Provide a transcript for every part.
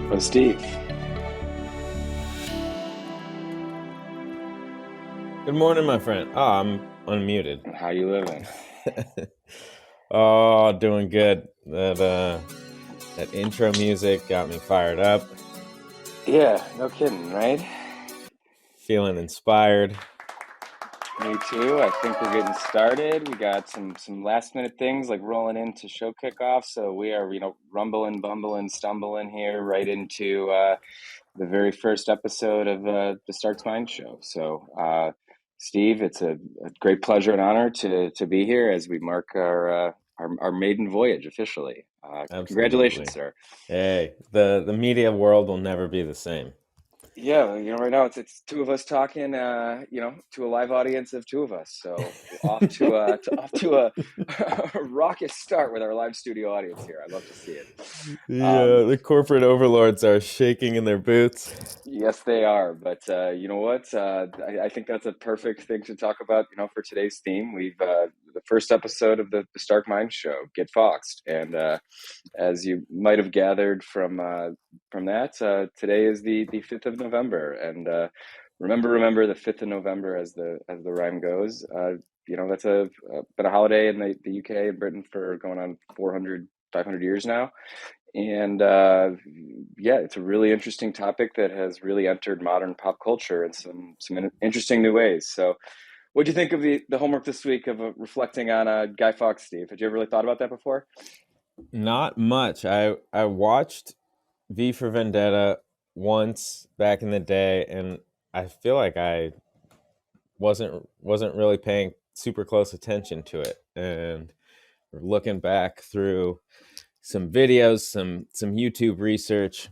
Oh, Steve. Good morning, my friend. Oh, I'm unmuted. How you living? Oh, doing good. That intro music got me fired up, Yeah, no kidding, right? feeling inspired. Me too. I think we're getting started. We got some last minute things like rolling into show kickoff, so we are rumbling, bumbling, stumbling here right into the very first episode of the Stark's Mind Show. So, Steve, it's a great pleasure and honor to be here as we mark our maiden voyage officially. Congratulations, Absolutely. sir. Hey, the media world will never be the same. Yeah, right now it's two of us talking, to a live audience of two of us. So off to a a raucous start with our live studio audience here. I'd love to see it. Um, The corporate overlords are shaking in their boots. Yes, they are. But you know what? I think that's a perfect thing to talk about. For today's theme, we've the first episode of the Stark Mind Show, Get Foxed, and as you might have gathered from that, today is the 5th of November, and remember the 5th of November, as the rhyme goes. That's been a holiday in the UK and Britain for going on 400, 500 years now. And yeah, it's a really interesting topic that has really entered modern pop culture in some interesting new ways. So, what do you think of the homework this week of reflecting on Guy Fawkes, Steve? Had you ever really thought about that before? Not much. I watched V for Vendetta once back in the day, and I feel like I wasn't really paying super close attention to it. And looking back through some videos, some YouTube research,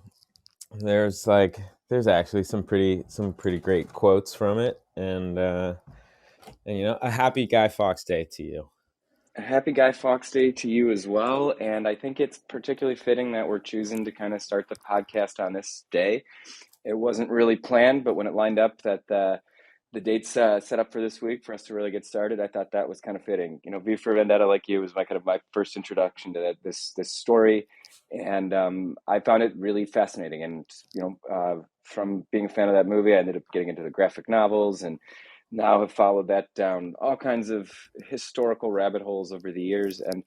there's actually some pretty great quotes from it, and a happy Guy Fawkes Day to you. A happy Guy Fawkes Day to you as well. And I think it's particularly fitting that we're choosing to kind of start the podcast on this day. It wasn't really planned, but when it lined up that the dates set up for this week for us to really get started, I thought that was kind of fitting. V for Vendetta, like you, was my first introduction to this story, and I found it really fascinating. And from being a fan of that movie, I ended up getting into the graphic novels, and now have followed that down all kinds of historical rabbit holes over the years. And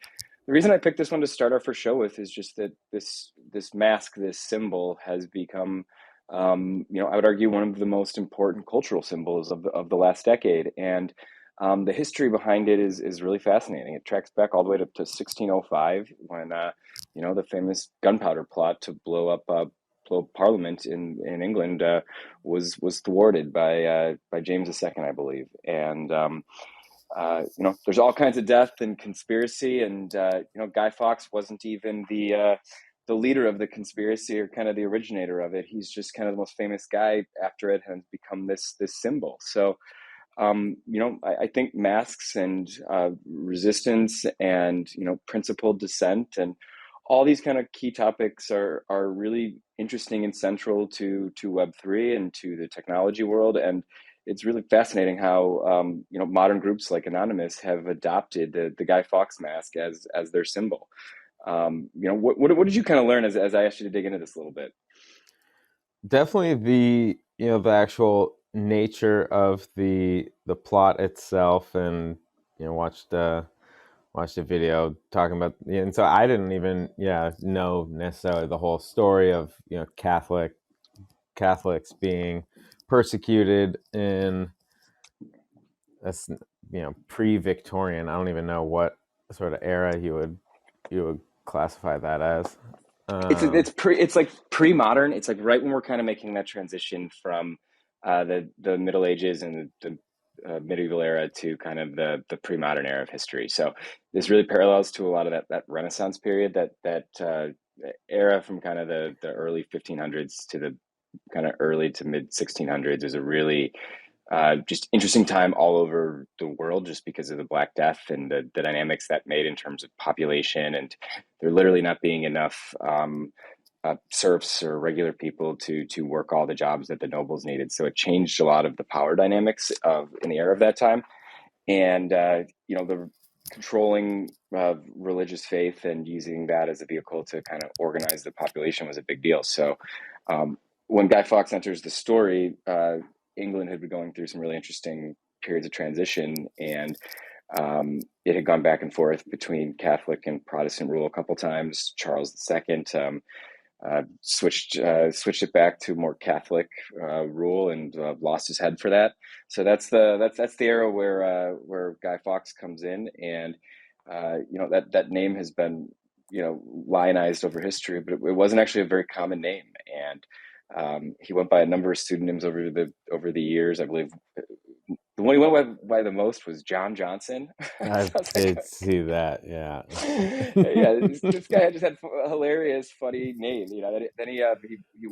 the reason I picked this one to start our first show with is just that this mask, this symbol, has become, I would argue, one of the most important cultural symbols of the last decade. And the history behind it is really fascinating. It tracks back all the way to 1605, when the famous gunpowder plot to blow Parliament in England was thwarted by James II, I believe. And there's all kinds of death and conspiracy, and Guy Fawkes wasn't even the leader of the conspiracy or kind of the originator of it. He's just kind of the most famous guy after it, and become this symbol. So I think masks and resistance and principled dissent and all these kind of key topics are really interesting and central to Web3 and to the technology world. And it's really fascinating how modern groups like Anonymous have adopted the Guy Fawkes mask as their symbol. What did you kind of learn as I asked you to dig into this a little bit? Definitely the actual nature of the plot itself, and watched a video talking about, and so I didn't even know necessarily the whole story of Catholics being persecuted in that's pre-Victorian. I don't even know what sort of era you would classify that as. Um, It's like pre-modern. It's like right when we're kind of making that transition from the Middle Ages and the medieval era to kind of the pre-modern era of history. So this really parallels to a lot of that Renaissance period, that era from kind of the early 1500s to the kind of early to mid 1600s. Is a really just interesting time all over the world, just because of the Black Death and the dynamics that made in terms of population, and there literally not being enough serfs or regular people to work all the jobs that the nobles needed. So it changed a lot of the power dynamics in the era of that time. And controlling religious faith and using that as a vehicle to kind of organize the population was a big deal. So um, when Guy Fawkes enters the story, England had been going through some really interesting periods of transition, and it had gone back and forth between Catholic and Protestant rule a couple times. Charles II switched it back to more Catholic rule and lost his head for that. So that's the era where Guy Fawkes comes in, and that name has been lionized over history, but it wasn't actually a very common name, and he went by a number of pseudonyms over the years. I believe the one he went by the most was John Johnson. I Sounds like did see that. Yeah. yeah, this guy just had a hilarious, funny name. Then he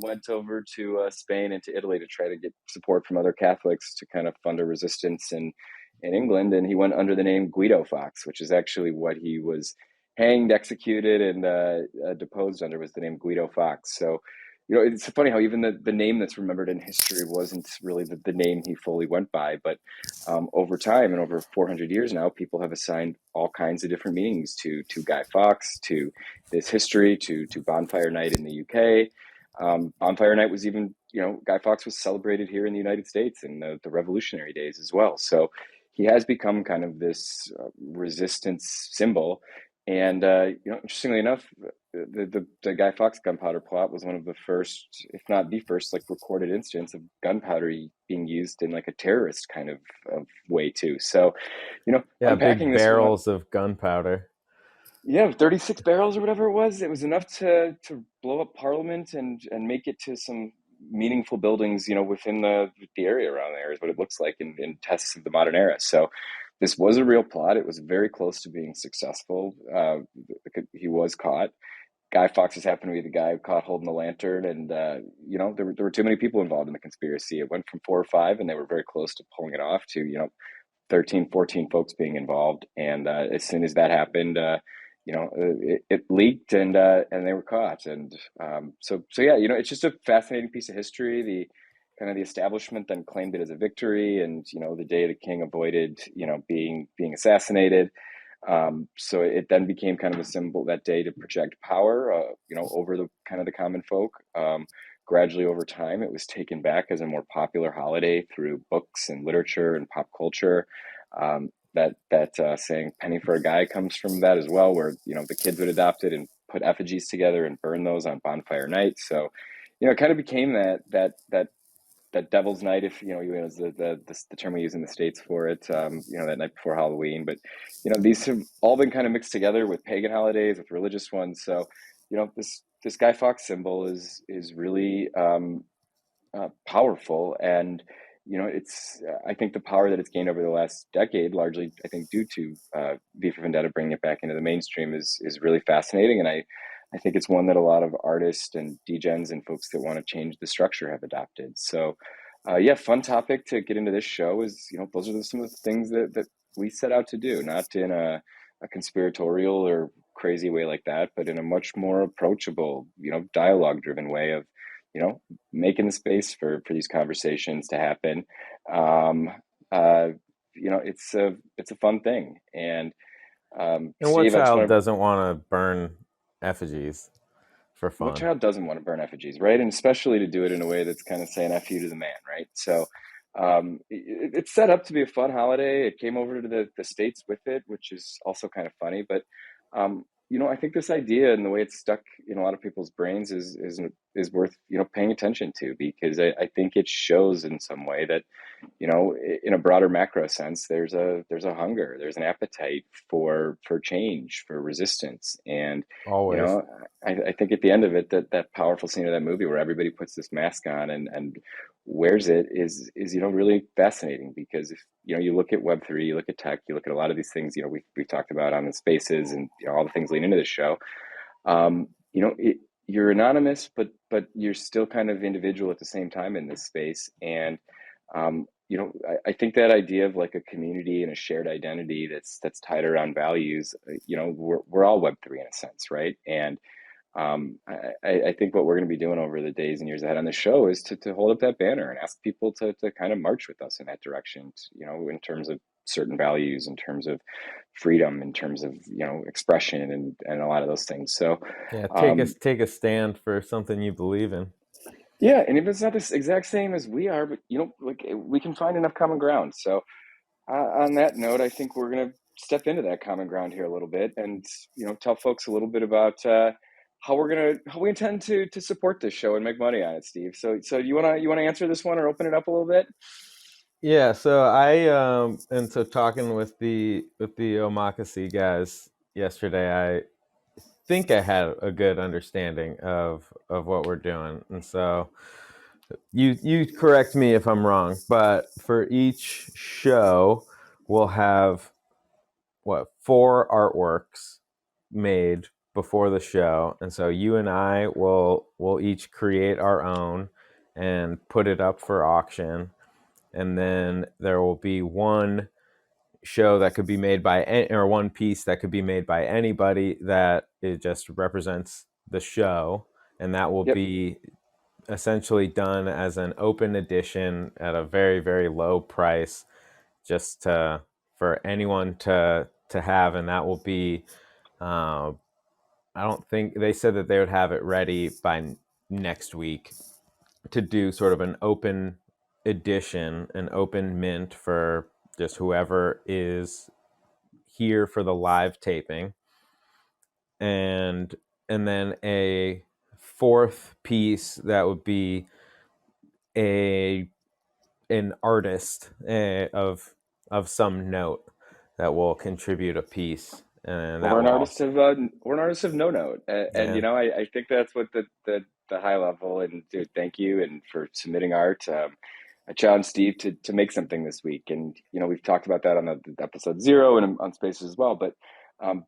went over to Spain and to Italy to try to get support from other Catholics to kind of fund a resistance in England, and he went under the name Guido Fawkes, which is actually what he was hanged, executed, and deposed under, was the name Guido Fawkes. So, it's funny how even the name that's remembered in history wasn't really the name he fully went by, but over time and over 400 years now, people have assigned all kinds of different meanings to Guy Fawkes, to this history, to Bonfire Night in the UK. Bonfire Night was even, Guy Fawkes was celebrated here in the United States in the Revolutionary days as well. So he has become kind of this resistance symbol. And interestingly enough, the Guy Fawkes gunpowder plot was one of the first, if not the first, like recorded instance of gunpowder being used in like a terrorist kind of way too. So, Yeah, unpacking big this one, barrels of gunpowder. yeah, 36 barrels or whatever it was. It was enough to blow up Parliament and make it to some meaningful buildings, within the area around there, is what it looks like in tests of the modern era. So this was a real plot. It was very close to being successful. He was caught. Guy Fawkes just happened to be the guy caught holding the lantern, and there were too many people involved in the conspiracy. It went from 4 or 5, and they were very close to pulling it off, to 13, 14 folks being involved. And as soon as that happened, it leaked, and they were caught. And so yeah, it's just a fascinating piece of history. The kind of the establishment then claimed it as a victory, and the day the king avoided being assassinated. So it then became kind of a symbol that day to project power, over the kind of the common folk. Gradually over time, it was taken back as a more popular holiday through books and literature and pop culture. That saying "penny for a guy" comes from that as well, where the kids would adopt it and put effigies together and burn those on bonfire night. So, it kind of became that Devil's Night, if is the term we use in the States for it. That night before Halloween. But these have all been kind of mixed together with pagan holidays, with religious ones. So this Guy Fawkes symbol is really powerful, and it's I think the power that it's gained over the last decade, largely I think due to V for Vendetta bringing it back into the mainstream, is really fascinating. And I think it's one that a lot of artists and degens and folks that want to change the structure have adopted. So yeah, fun topic to get into this show. Is those are some of the things that we set out to do, not in a conspiratorial or crazy way like that, but in a much more approachable, dialogue driven way of making the space for these conversations to happen. Um, uh, it's a fun thing. And And what Steve, I just child want to. doesn't want to burn effigies for What fun? child doesn't want to burn effigies, right? And especially to do it in a way that's kind of saying "f you" to the man, right? So it's set up to be a fun holiday. It came over to the states with it, which is also kind of funny. But I think this idea and the way it's stuck in a lot of people's brains is worth paying attention to, because I think it shows in some way that in a broader macro sense, there's a hunger, there's an appetite for change, for resistance. And you Always. know I think at the end of it, that powerful scene of that movie where everybody puts this mask on and wears it is really fascinating, because if you look at Web3, you look at tech, you look at a lot of these things we've talked about on the spaces, and all the things leading into this show. You're anonymous, but you're still kind of individual at the same time in this space. And I think that idea of like a community and a shared identity that's tied around values, we're all Web3 in a sense, right? And I think what we're going to be doing over the days and years ahead on the show is to hold up that banner and ask people to kind of march with us in that direction, in terms of certain values in terms of freedom, in terms of expression, and a lot of those things. So Yeah, um, take a stand for something you believe in. yeah, and if it's not the exact same as we are, but like we can find enough common ground. So on that note, I think we're going to step into that common ground here a little bit, and tell folks a little bit about how we intend to support this show and make money on it, Steve. So you wanna answer this one or open it up a little bit? Yeah, so and so talking with the Omakase guys yesterday, I think I had a good understanding of what we're doing. And so you correct me if I'm wrong, but for each show we'll have what, four artworks made before the show. And so you and I will each create our own and put it up for auction. And then there will be one show that could be made by or one piece that could be made by anybody that it just represents the show, and that will Yep. be essentially done as an open edition at a very, very low price, just for anyone to have. And that will be uh, I don't think they said that they would have it ready by next week to do sort of an open edition, an open mint for just whoever is here for the live taping. And then a fourth piece that would be a an artist of some note that will contribute a piece, and that Or an will artist also, of no note, and yeah. I think that's what the high level. And dude, thank you and for submitting art. I challenged Steve to make something this week, and we've talked about that on the episode 0 and on Spaces as well. But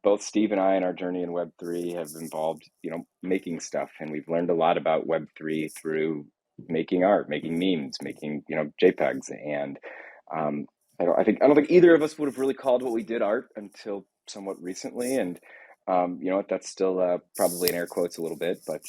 both Steve and I in our journey in Web3 have involved making stuff, and we've learned a lot about Web3 through making art, making memes, making JPEGs, and um, I don't think either of us would have really called what we did art until somewhat recently, and you know what, that's still probably in air quotes a little bit, but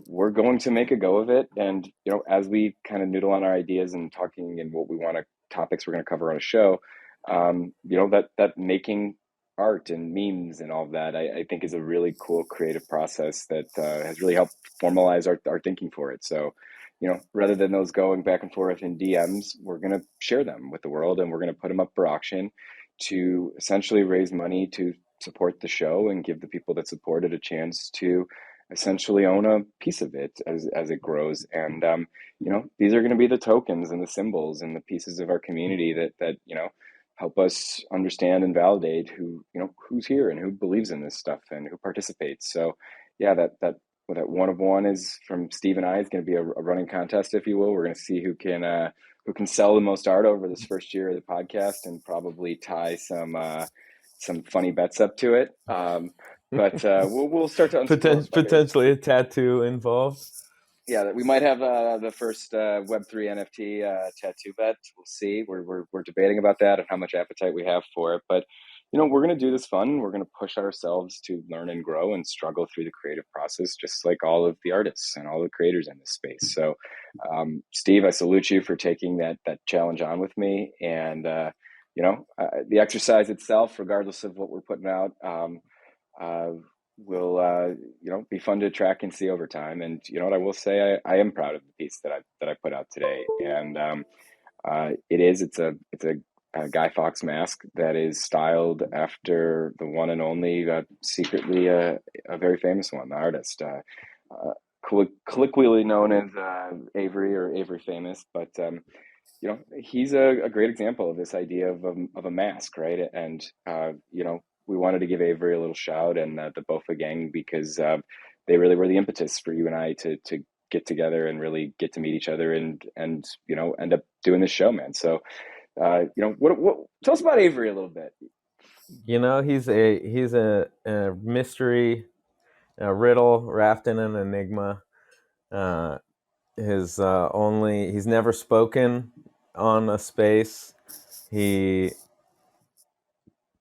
we're going to make a go of it. And as we kind of noodle on our ideas and talking and what we want to topics we're going to cover on a show, that making art and memes and all of that, I think is a really cool creative process that has really helped formalize our thinking for it. So rather than those going back and forth in DMs, we're going to share them with the world, and we're going to put them up for auction to essentially raise money to support the show and give the people that support it a chance to essentially own a piece of it as it grows. And these are going to be the tokens and the symbols and the pieces of our community that help us understand and validate who's here and who believes in this stuff and who participates. So yeah, that one of one is from Steve and I is going to be a running contest, if you will. We're going to see who can sell the most art over this first year of the podcast, and probably tie some funny bets up to it. But we'll start to unspoof our favorites. Potentially a tattoo involved. Yeah, we might have the first Web3 NFT tattoo bet. We'll see. We're debating about that and how much appetite we have for it. But we're gonna do this fun. We're gonna push ourselves to learn and grow and struggle through the creative process, just like all of the artists and all the creators in this space. So, Steve, I salute you for taking that challenge on with me. And the exercise itself, regardless of what we're putting out. Uh, will be fun to track and see over time. And what I will say, I am proud of the piece that I put out today. And it's a Guy Fawkes mask that is styled after the one and only, secretly a very famous one, the artist, colloquially known as Avery or Avery Famous. But he's a great example of this idea of a mask, right? And we wanted to give Avery a little shout, and the Bofa gang, because they really were the impetus for you and I to get together and really get to meet each other and end up doing this show, man. So what tell us about Avery a little bit. He's a mystery, a riddle wrapped in an enigma. Uh, he's never spoken on a space. He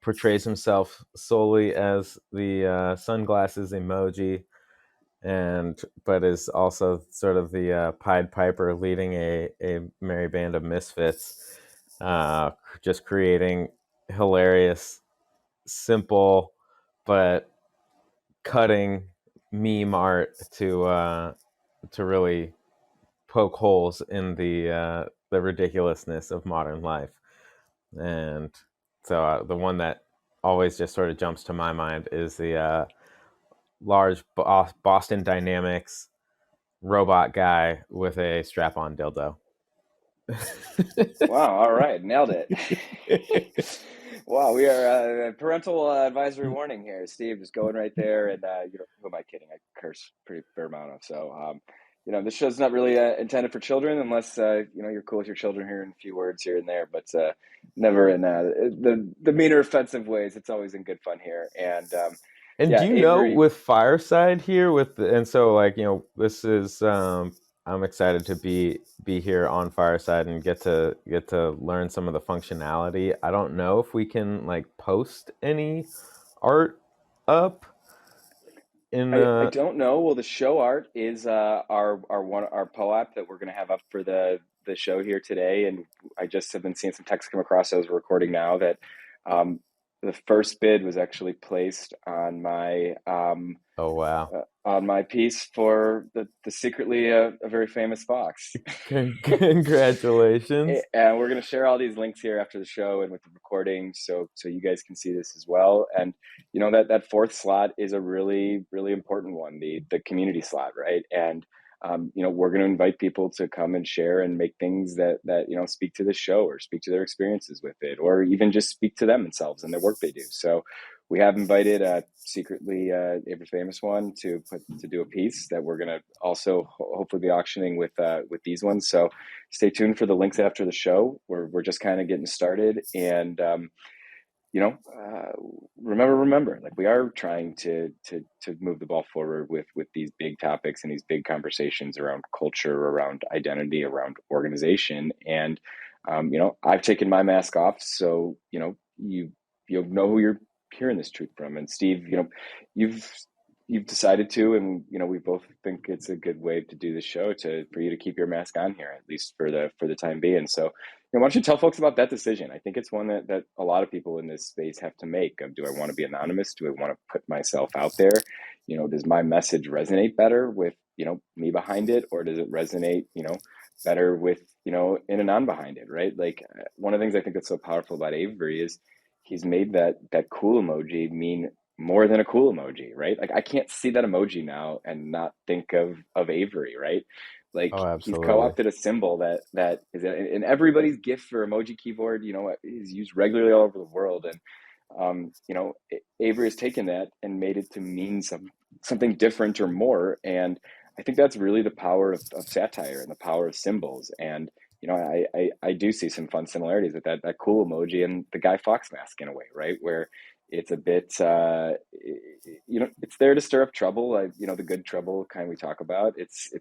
portrays himself solely as the sunglasses emoji, and but is also sort of the Pied Piper leading a merry band of misfits. just creating hilarious, simple, but cutting meme art to really poke holes in the ridiculousness of modern life. And so the one that always just sort of jumps to my mind is the large Boston Dynamics robot guy with a strap-on dildo. Wow, all right, nailed it. Wow, we are parental advisory warning here. Steve is going right there, and who am I kidding? I curse pretty fair amount of. So, this show's not really intended for children, unless you're cool with your children hearing a few words here and there, but never in the meaner, offensive ways. It's always in good fun here, and And do yeah, you know Avery. with Fireside here and so like this is I'm excited to be here on Fireside and get to learn some of the functionality. I don't know if we can like post any art up in I don't know. Well, the show art is our POAP that we're going to have up for the show here today, and I just have been seeing some text come across as we're recording now that um, the first bid was actually placed oh wow. on my piece for the secretly a very famous fox. Congratulations. And we're going to share all these links here after the show and with the recording, so you guys can see this as well. And that fourth slot is a really really important one, the community slot, right? And we're going to invite people to come and share and make things that speak to the show or speak to their experiences with it, or even just speak to themselves and their work they do. So we have invited secretly Avery Famous One to do a piece that we're going to also hopefully be auctioning with these ones. So stay tuned for the links after the show. We're just kind of getting started, and you know, uh, remember, like we are trying to move the ball forward with these big topics and these big conversations around culture, around identity, around organization. And I've taken my mask off, so you know who you're hearing this truth from. And Steve, you've you've decided to, and we both think it's a good way to do the show for you to keep your mask on here, at least for the time being. So why don't you tell folks about that decision? I think it's one that a lot of people in this space have to make. Of, do I want to be anonymous? Do I want to put myself out there? Does my message resonate better with me behind it, or does it resonate better with in and on behind it? Right? Like one of the things I think that's so powerful about Avery is he's made that cool emoji mean more than a cool emoji, right? Like I can't see that emoji now and not think of Avery, right? Like Oh, he's absolutely. co-opted a symbol that is in everybody's GIF or emoji keyboard. Is used regularly all over the world, and Avery has taken that and made it to mean something different or more. And I think that's really the power of satire and the power of symbols. And I do see some fun similarities with that cool emoji and the Guy Fawkes mask in a way, right? Where it's a bit it's there to stir up trouble, the good trouble kind we talk about. It's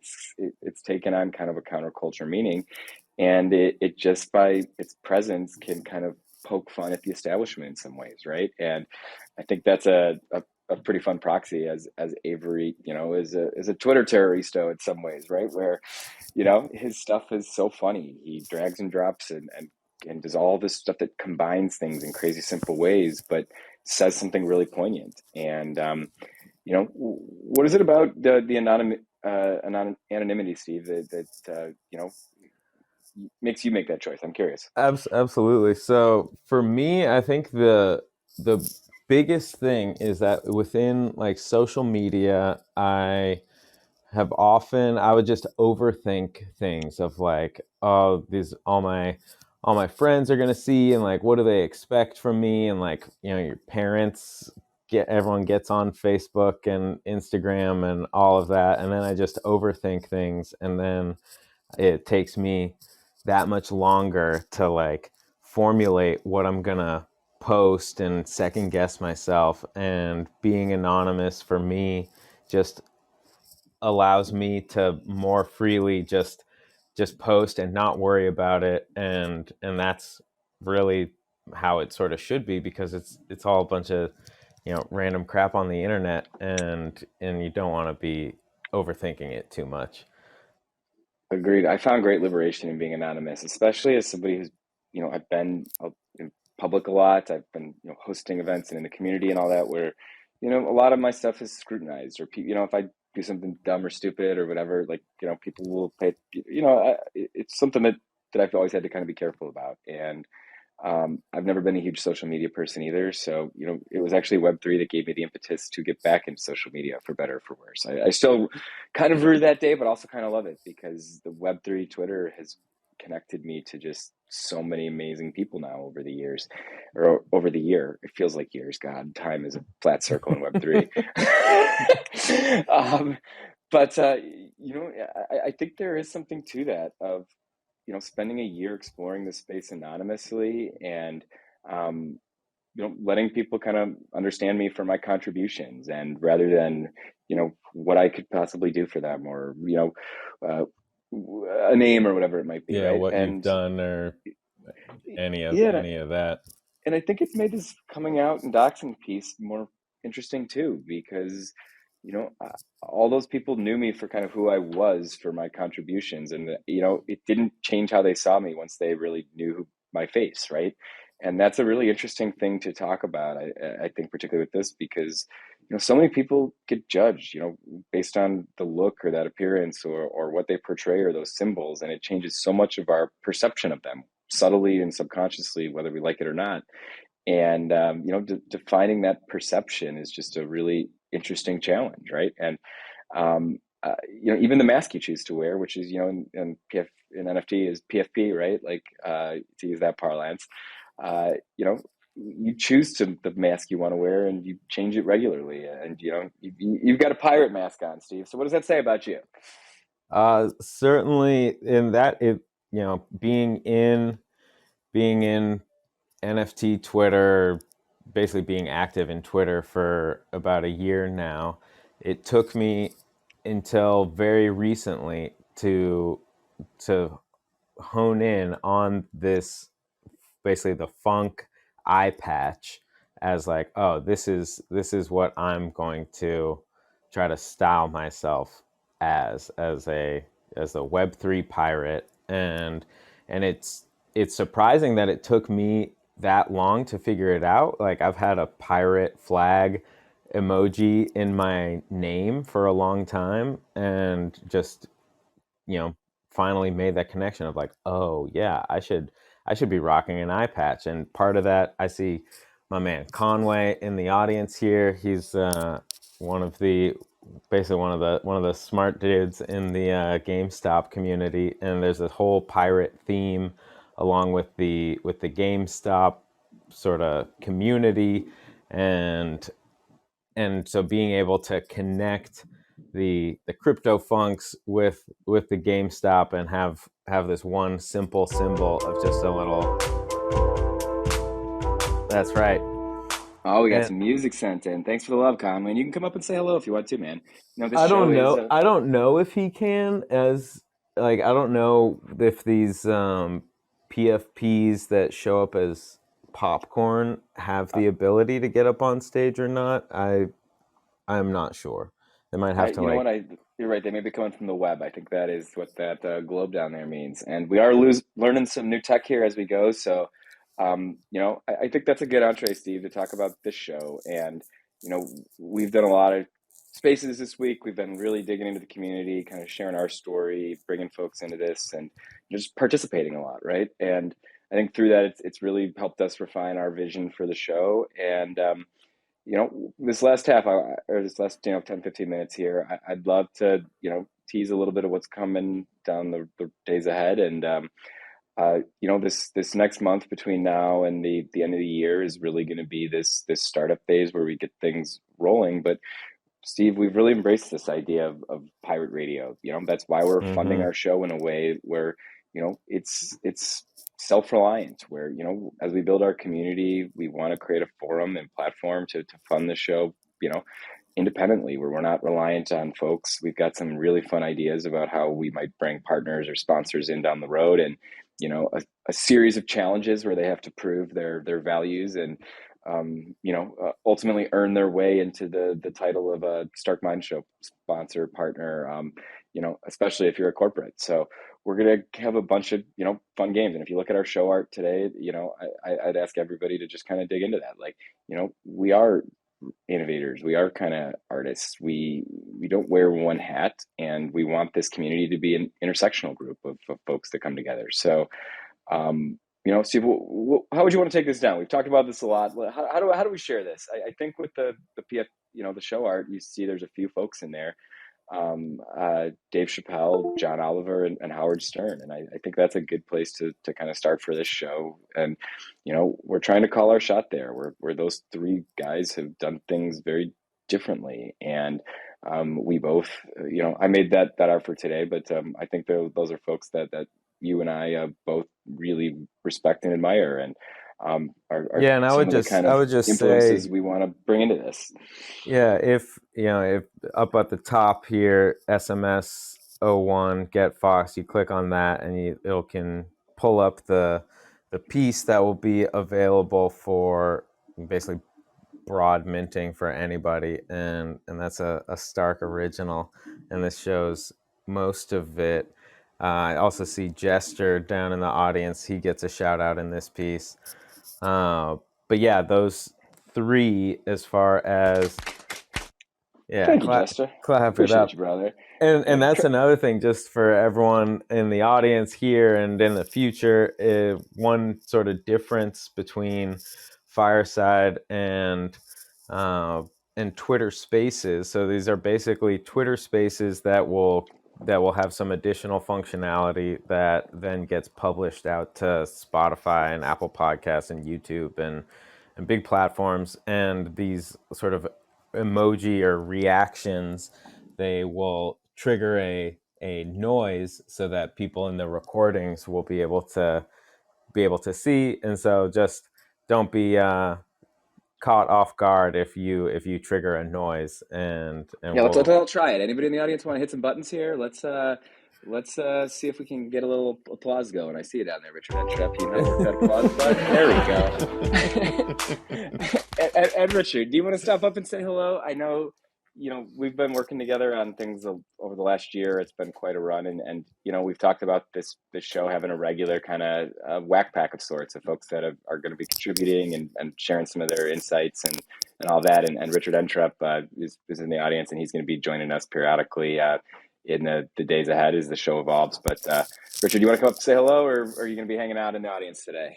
taken on kind of a counterculture meaning, and it just by its presence can kind of poke fun at the establishment in some ways, right? And I think that's a pretty fun proxy as Avery is a Twitter terroristo in some ways, right? Where his stuff is so funny. He drags and drops and does all this stuff that combines things in crazy simple ways, but says something really poignant. And what is it about the anonymity, Steve, that makes you make that choice? I'm curious. Absolutely. So for me, I think the biggest thing is that within like social media, I would just overthink things of like, oh, these all my friends are gonna see, and like what do they expect from me, and like your parents everyone gets on Facebook and Instagram and all of that, and then I just overthink things, and then it takes me that much longer to like formulate what I'm gonna post and second guess myself. And being anonymous for me just allows me to more freely just post and not worry about it. And that's really how it sort of should be, because it's all a bunch of random crap on the internet, and you don't want to be overthinking it too much. Agreed. I found great liberation in being anonymous, especially as somebody who's I've been in public a lot. I've been, hosting events and in the community and all that where, a lot of my stuff is scrutinized or, if I do something dumb or stupid or whatever, like, people will pay, it's something that I've always had to kind of be careful about. And I've never been a huge social media person either. So, it was actually Web3 that gave me the impetus to get back into social media for better or for worse. I still kind of rue that day, but also kind of love it because the Web3 Twitter has connected me to just so many amazing people now over the years or over the year. It feels like years. God, time is a flat circle in Web3. um, but, I think there is something to that of, spending a year exploring the space anonymously and, um, letting people kind of understand me for my contributions and rather than, what I could possibly do for them or, uh, a name or whatever it might be, Yeah, right? what you've And done or yeah, any of that. and I think it's made this coming out and doxing piece more interesting too, because all those people knew me for kind of who I was for my contributions, and it didn't change how they saw me once they really knew my face, right? And that's a really interesting thing to talk about. I think particularly with this because so many people get judged, based on the look or that appearance or what they portray or those symbols, and it changes so much of our perception of them subtly and subconsciously, whether we like it or not. And defining that perception is just a really interesting challenge, right? And even the mask you choose to wear, which is in NFT is PFP, right? Like to use that parlance, uh, you know, you choose to the mask you want to wear, and you change it regularly. And you've got a pirate mask on, Steve. So what does that say about you? Certainly in that it being in NFT Twitter, basically being active in Twitter for about a year now, it took me until very recently to hone in on this, basically the funk eye patch, as like, oh, this is what I'm going to try to style myself as a Web3 pirate. And it's surprising that it took me that long to figure it out. Like, I've had a pirate flag emoji in my name for a long time, and just, finally made that connection of like, oh yeah, I should be rocking an eye patch. And part of that, I see my man Conway in the audience here. He's one of the basically one of the smart dudes in the GameStop community, and there's a whole pirate theme along with the GameStop sort of community. And so being able to connect the crypto funks with the GameStop and have this one simple symbol of just a little. That's right. Oh, we got And some music sent in. Thanks for the love, Conway. And you can come up and say hello if you want to, man. This I show don't is know. I don't know if he can, as like, I don't know if these PFPs that show up as popcorn have the ability to get up on stage or not. I'm not sure. They might have to You know like. what? You're right. They may be coming from the web. I think that is what that globe down there means. And we are learning some new tech here as we go. So, I think that's a good entree, Steve, to talk about this show. And, we've done a lot of spaces this week. We've been really digging into the community, kind of sharing our story, bringing folks into this, and just participating a lot, right? And I think through that, it's really helped us refine our vision for the show. And, this last or this last 10 15 minutes here, I'd love to tease a little bit of what's coming down the days ahead. And this next month between now and the end of the year is really going to be this startup phase where we get things rolling. But Steve, we've really embraced this idea of pirate radio. That's why we're funding Mm-hmm. our show in a way where, it's self-reliant, where, as we build our community, we want to create a forum and platform to fund the show, independently, where we're not reliant on folks. We've got some really fun ideas about how we might bring partners or sponsors in down the road, and a series of challenges where they have to prove their values and ultimately earn their way into the title of a Stark Mind Show sponsor partner. Especially if you're a corporate. So we're gonna have a bunch of fun games. And if you look at our show art today, I'd ask everybody to just kind of dig into that. Like, we are innovators. We are kind of artists. We don't wear one hat, and we want this community to be an intersectional group of folks that come together. So, Steve, how would you want to take this down? We've talked about this a lot. How do we share this? I think with the PF, the show art, you see there's a few folks in there, Dave Chappelle, John Oliver, and Howard Stern. And I think that's a good place to kind of start for this show. And, we're trying to call our shot there, where those three guys have done things very differently. And we both, I made that art for today, but I think those are folks that you and I both really respect and admire, and are Yeah, and some of the kind I of would just say, influences we want to bring into this. yeah, if up at the top here, SMS01 get Fox, you click on that and it can pull up the piece that will be available for basically broad minting for anybody, and that's a Stark original, and this shows most of it. I also see Jester down in the audience. He gets a shout out in this piece. But yeah, those three, as far as, yeah, Thank you, Jester. clap it Appreciate up. you, brother. And Yeah, that's another thing, just for everyone in the audience here and in the future, one sort of difference between Fireside uh, and Twitter Spaces. So these are basically Twitter Spaces that will have some additional functionality that then gets published out to Spotify and Apple Podcasts and YouTube and big platforms. And these sort of emoji or reactions, they will trigger a noise so that people in the recordings will be able to see. And so just don't be caught off guard if you trigger a noise, and yeah. Let's we'll. all try it. Anybody in the audience want to hit some buttons here? Let's see if we can get a little applause going. I see you down there, Richard Entrep. You know how to work that applause button. There we go. And Richard, do you want to stop up and say hello? I know, we've been working together on things over the last year. It's been quite a run, and we've talked about this show having a regular kind of whack pack of sorts of folks that are going to be contributing and sharing some of their insights and all that. And Richard Entrep is in the audience, and he's going to be joining us periodically in the days ahead as the show evolves. But Richard, do you want to come up and say hello, or are you going to be hanging out in the audience today?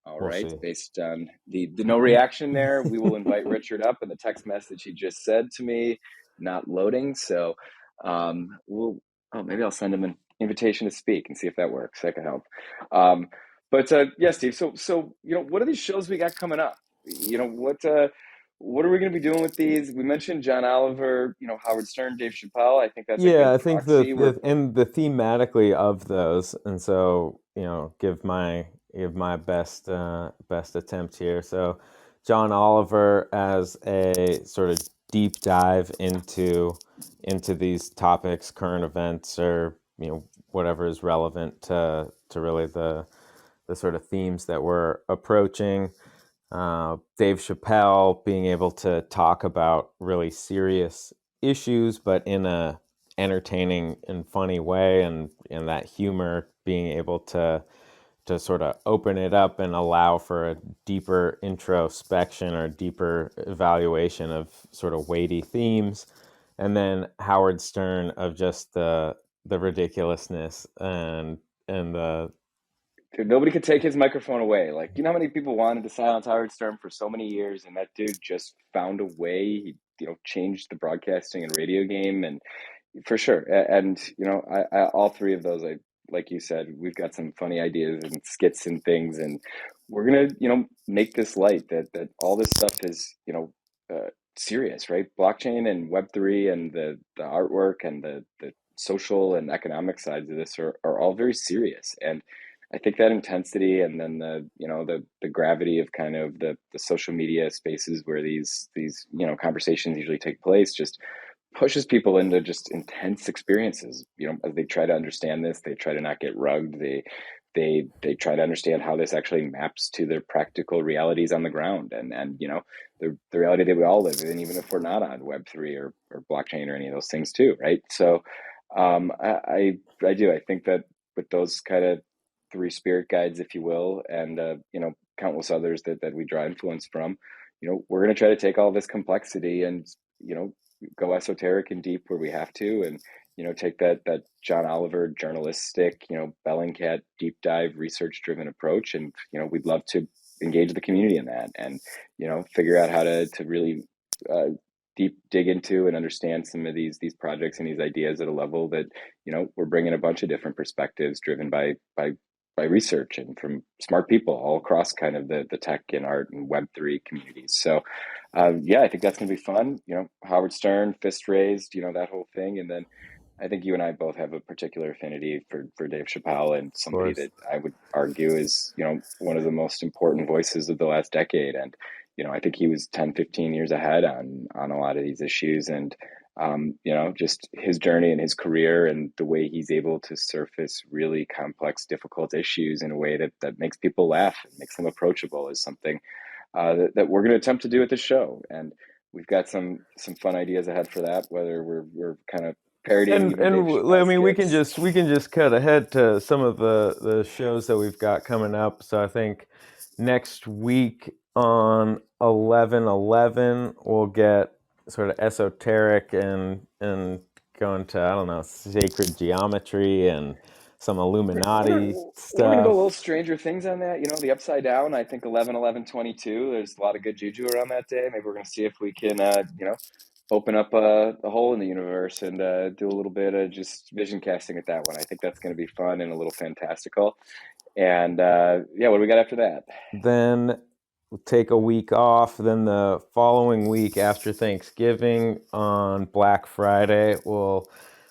All We'll right. see. Based on the no reaction there, we will invite Richard up. And the text message he just said to me, not loading. So we'll. Oh, maybe I'll send him an invitation to speak and see if that works. That could help. But yeah, Steve. So what are these shows we got coming up? What are we going to be doing with these? We mentioned John Oliver, Howard Stern, Dave Chappelle. I think that's a Yeah, good I think proxy. and the thematically of those, and so give my best attempt here. So John Oliver as a sort of deep dive into these topics, current events, or whatever is relevant to really the sort of themes that we're approaching. Dave Chappelle being able to talk about really serious issues, but in a entertaining and funny way, and that humor being able to sort of open it up and allow for a deeper introspection or deeper evaluation of sort of weighty themes. And then Howard Stern of just the ridiculousness and the. Dude, nobody could take his microphone away. Like, how many people wanted to silence Howard Stern for so many years, and that dude just found a way. He, changed the broadcasting and radio game, and for sure. And all three of those, like you said, we've got some funny ideas and skits and things, and we're gonna, make this light that all this stuff is, serious, right? Blockchain and Web3 and the artwork and the social and economic sides of this are all very serious. And I think that intensity, and then the gravity of kind of the social media spaces where these conversations usually take place, just pushes people into just intense experiences. As they try to understand this, they try to not get rugged. They try to understand how this actually maps to their practical realities on the ground, and the reality that we all live in, even if we're not on Web3 or blockchain or any of those things too, right? So I do. I think that with those kind of three spirit guides, if you will, and countless others that we draw influence from, we're going to try to take all this complexity and you know go esoteric and deep where we have to, and take that John Oliver journalistic, Bellingcat deep dive research driven approach, and we'd love to engage the community in that, and figure out how to really uh, deep dig into and understand some of these projects and these ideas at a level that we're bringing a bunch of different perspectives driven by research and from smart people all across kind of the tech and art and Web3 communities. So yeah, I think that's going to be fun. Howard Stern, fist raised, that whole thing. And then I think you and I both have a particular affinity for Dave Chappelle, and Of somebody course. that I would argue is, one of the most important voices of the last decade. And, I think he was 10, 15 years ahead on a lot of these issues. And, just his journey and his career and the way he's able to surface really complex, difficult issues in a way that makes people laugh and makes them approachable is something that we're going to attempt to do at this show. And we've got some fun ideas ahead for that, whether we're kind of parodying even Dave I Chappelle's mean, jokes. we can just cut ahead to some of the shows that we've got coming up. So I think next week on 11/11 we'll get sort of esoteric and go into, I don't know, sacred geometry and some Illuminati We're gonna go a little stuff. Stranger Things on that. The Upside Down. I think 11/11/22. There's a lot of good juju around that day. Maybe we're gonna see if we can, open up a hole in the universe and do a little bit of just vision casting at that one. I think that's gonna be fun and a little fantastical. And yeah, what do we got after that? Then we'll take a week off. Then the following week after Thanksgiving on Black Friday, we'll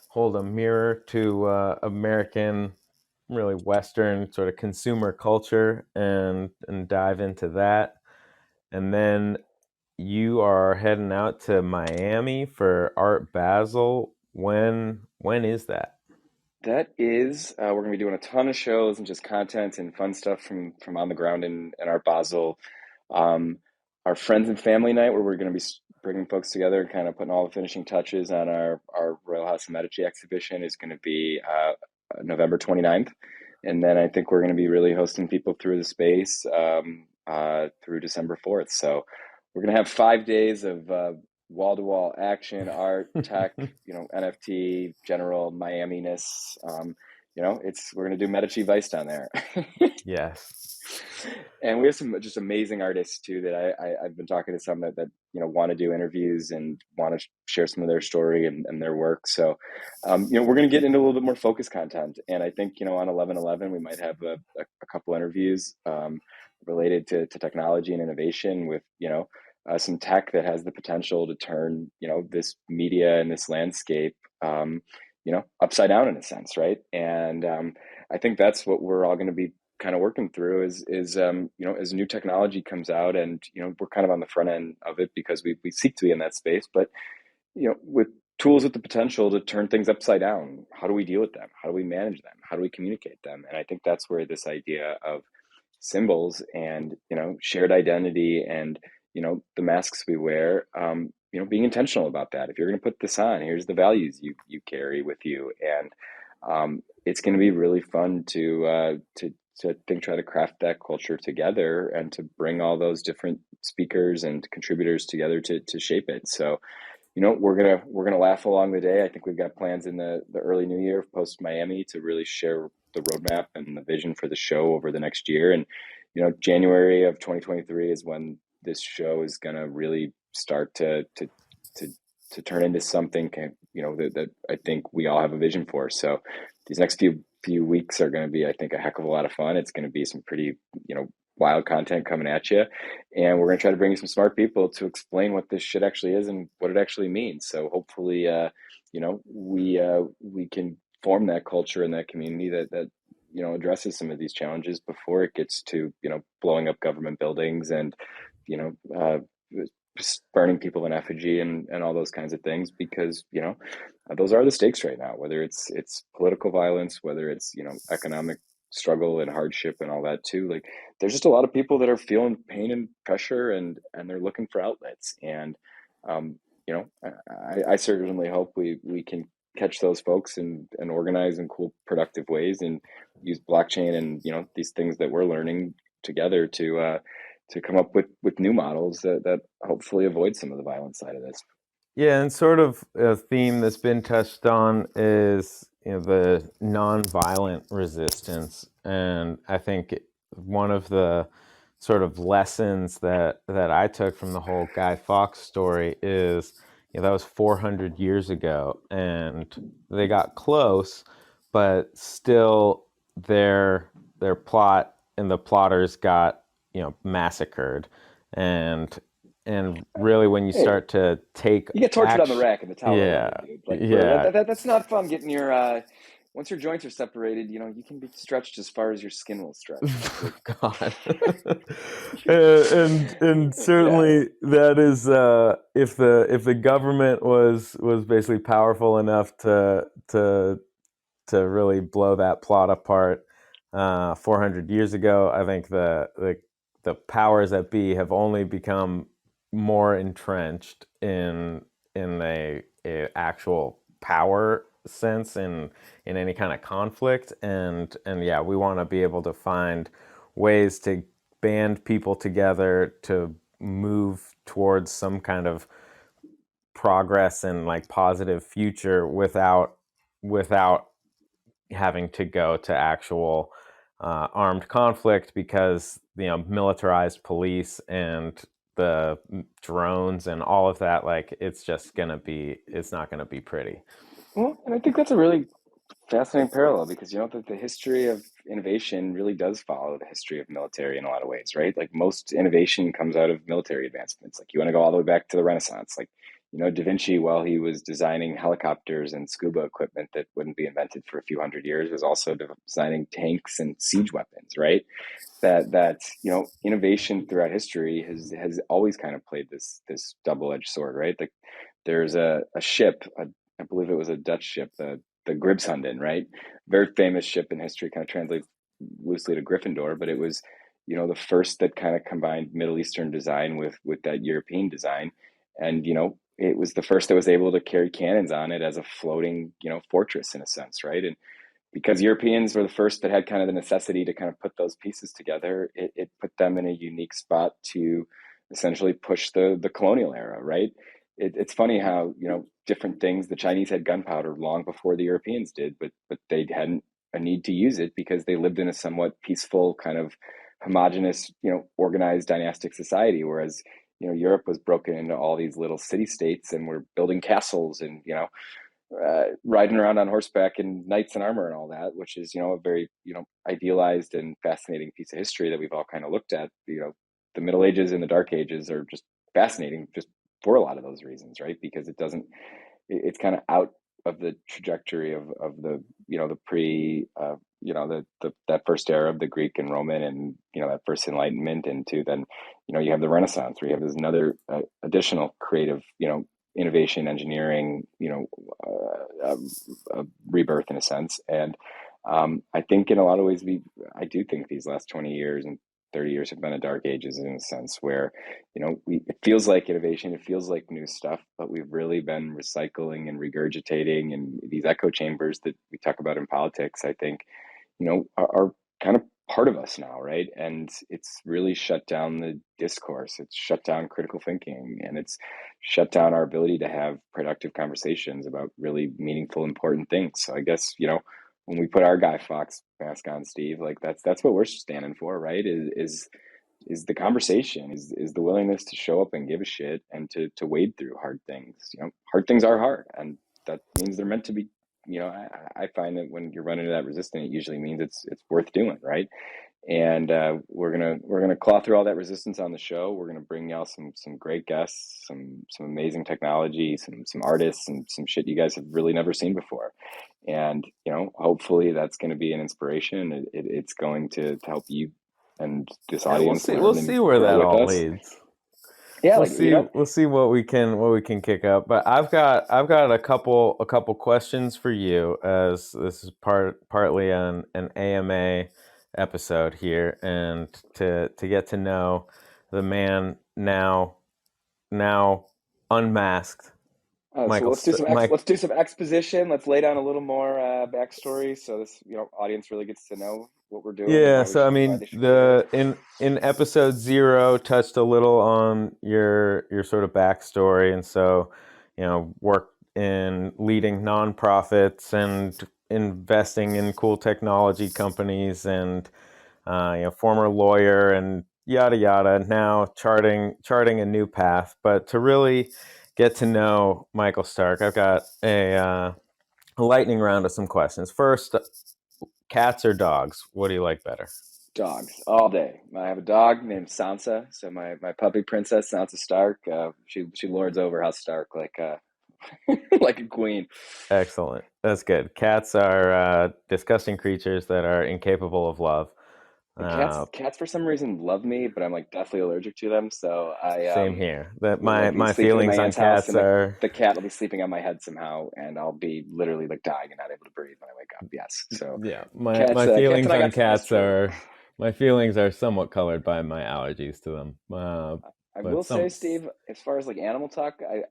hold a mirror to American, really Western sort of consumer culture and dive into that. And then you are heading out to Miami for Art Basel. When is that? That is, we're going to be doing a ton of shows and just content and fun stuff from on the ground in our Basel. Um, our friends and family night, where we're going to be bringing folks together and kind of putting all the finishing touches on our Royal House of Medici exhibition, is going to be November 29th. And then I think we're going to be really hosting people through the space through December 4th. So we're going to have 5 days of wall-to-wall action, art, tech, NFT, general Miami-ness. It's we're gonna do Medici Vice down there. Yes. And we have some just amazing artists too that I've been talking to some that want to do interviews and want to share some of their story and their work. So we're going to get into a little bit more focused content, and I think on 11/11 we might have a couple interviews related to technology and innovation with some tech that has the potential to turn this media and this landscape upside down in a sense, right? And I think that's what we're all going to be kind of working through is as new technology comes out, and we're kind of on the front end of it because we seek to be in that space, but with tools with the potential to turn things upside down, how do we deal with them? How do we manage them? How do we communicate them? And I think that's where this idea of symbols and shared identity and the masks we wear, being intentional about that. If you're going to put this on, here's the values you carry with you, and it's going to be really fun to think, try to craft that culture together and to bring all those different speakers and contributors together to shape it. So we're gonna laugh along the day. I think we've got plans in the early new year post Miami to really share the roadmap and the vision for the show over the next year. And January of 2023 is when this show is gonna really start to to turn into something that I think we all have a vision for. So these next few weeks are going to be, I think, a heck of a lot of fun. It's going to be some pretty wild content coming at you, and we're going to try to bring you some smart people to explain what this shit actually is and what it actually means. So hopefully we can form that culture and that community that addresses some of these challenges before it gets to blowing up government buildings and you know uh, burning people in effigy and all those kinds of things, because those are the stakes right now, whether it's political violence, whether it's economic struggle and hardship and all that too. Like, there's just a lot of people that are feeling pain and pressure, and they're looking for outlets. And I certainly hope we can catch those folks and organize in cool, productive ways, and use blockchain and these things that we're learning together to come up with new models that hopefully avoid some of the violent side of this. Yeah, and sort of a theme that's been touched on is the nonviolent resistance, and I think one of the sort of lessons that I took from the whole Guy Fawkes story is that was 400 years ago, and they got close, but still their plot and the plotters got massacred, and really when you Hey, start to take you get tortured on the action. rack in the Tower Yeah, way, dude. Like for yeah. that's not fun. Getting your once your joints are separated, you can be stretched as far as your skin will stretch. Like God. you're, And yeah. certainly that is if the government was basically powerful enough to really blow that plot apart 400 years ago. I think the powers that be have only become more entrenched in a actual power sense in any kind of conflict, and yeah, we want to be able to find ways to band people together to move towards some kind of progress and like positive future without having to go to actual armed conflict, because militarized police and the drones and all of that, like it's not gonna be pretty. Well, and I think that's a really fascinating parallel because that the history of innovation really does follow the history of military in a lot of ways, right? Like most innovation comes out of military advancements. Like you want to go all the way back to the Renaissance. Like, Da Vinci, while he was designing helicopters and scuba equipment that wouldn't be invented for a few hundred years, was also designing tanks and siege weapons, right? That innovation throughout history has always kind of played this double-edged sword, right? Like there's a ship, I believe it was a Dutch ship, the Gribshunden, right? Very famous ship in history, kind of translates loosely to Gryffindor, but it was, the first that kind of combined Middle Eastern design with that European design, and it was the first that was able to carry cannons on it as a floating, fortress in a sense, right? And because Europeans were the first that had kind of the necessity to kind of put those pieces together, it put them in a unique spot to essentially push the colonial era, right? It's funny how different things. The Chinese had gunpowder long before the Europeans did, but they hadn't a need to use it because they lived in a somewhat peaceful kind of homogenous, organized dynastic society, whereas Europe was broken into all these little city states and we're building castles and riding around on horseback and knights in armor and all that, which is a very idealized and fascinating piece of history that we've all kind of looked at. The Middle Ages and the Dark Ages are just fascinating, just for a lot of those reasons, right? Because it doesn't, it's kind of out of the trajectory of the the pre that first era of the Greek and Roman and that first Enlightenment into then you have the Renaissance where you have this another additional creative innovation, engineering, rebirth in a sense. And I think in a lot of ways, I do think these last 20 years and 30 years have been a dark ages in a sense where, it feels like innovation, it feels like new stuff, but we've really been recycling and regurgitating, and these echo chambers that we talk about in politics, I think, are kind of part of us now, right? And it's really shut down the discourse. It's shut down critical thinking, and it's shut down our ability to have productive conversations about really meaningful, important things. So I guess when we put our Guy Fawkes mask on, Steve, like that's what we're standing for, right? Is the conversation, is the willingness to show up and give a shit and to wade through hard things. Hard things are hard, and that means they're meant to be. I find that when you're running into that resistance, it usually means it's worth doing, right? And we're gonna claw through all that resistance on the show. We're gonna bring y'all some great guests, some amazing technology, some artists, and some shit you guys have really never seen before. And hopefully that's going to be an inspiration. It's going to help you and this Yeah, audience we'll learn and see where grow that with all us. leads. Yeah, like We'll see what we can kick up. But I've got a couple questions for you, as this is partly an AMA episode here, and to get to know the man now unmasked, So Michael. let's do some exposition. Let's lay down a little more backstory, so this audience really gets to know what we're doing and Yeah, why so I why mean, they should be here. in episode 0 touched a little on your sort of backstory, and so work in leading nonprofits and investing in cool technology companies, and former lawyer and yada yada. Now charting a new path, but to really get to know Michael Stark, I've got a lightning round of some questions. First, cats or dogs? What do you like better? Dogs all day. I have a dog named Sansa. So my puppy princess Sansa Stark. She lords over House Stark like like a queen. Excellent. That's good. Cats are disgusting creatures that are incapable of love. Uh, Cats for some reason love me, but I'm like deathly allergic to them. So I Same here. That will be my sleeping in my feelings on aunt's house, cats and are the cat will be sleeping on my head somehow, and I'll be literally like dying and not able to breathe when I wake up. Yes. So yeah. My cats and feelings I on got some cats history. are my feelings are somewhat colored by my allergies to them. I will But say, Steve, as far as like animal talk, I